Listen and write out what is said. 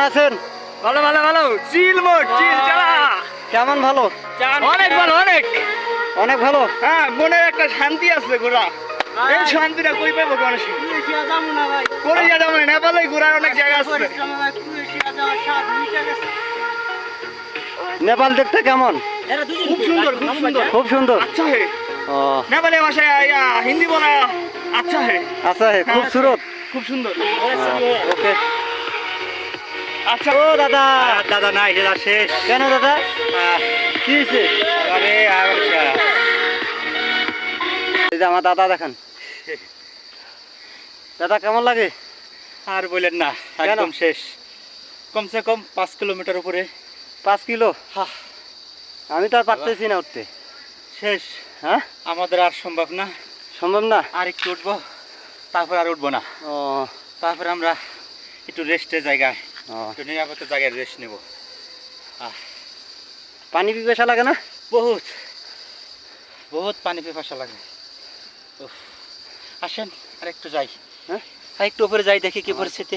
আছেন? ভালো ভালো ভালো চিল মোড চিল চালা কেমন ভালো? অনেক ভালো অনেক অনেক ভালো। হ্যাঁ মনের একটা শান্তি আছে ঘোরা এই শান্তিটা কই পাবো মানুষ করে যা যাবো নেপালে ঘোরার অনেক জায়গা আছে নেপাল দেখতে কেমন? খুব সুন্দর খুব সুন্দর খুব সুন্দর। আচ্ছা হে ও নেপালি ভাষায় হিন্দি বলা আচ্ছা হে আচ্ছা হে খুবসুরত। খুব সুন্দর ওকে। আচ্ছা ও দাদা দাদা নাই দাদা শেষ কেন দাদা কি হয়েছে? আরে এই যে আমার দাদা দেখেন। দাদা কেমন লাগে? আর বলেন না একদম শেষ কমসে কম 5 কিলোমিটার উপরে 5 কিলো? হ্যাঁ আমি তো আর পারতেছি না উঠতে। শেষ হ্যাঁ আমাদের আর সম্ভব না সম্ভব না। আর একটু উঠবো তারপর আর উঠবো না ও তারপর আমরা একটু রেস্টের জায়গায় ও একটু নিরাপত্তা জায়গায় রেস্ট নেব পানি পিপাসা লাগে না? বহুত বহুত পানি পিপাসা লাগে উফ, আসেন আর একটু যাই হ্যাঁ আর একটু উপরে যাই দেখি কি পরিস্থিতি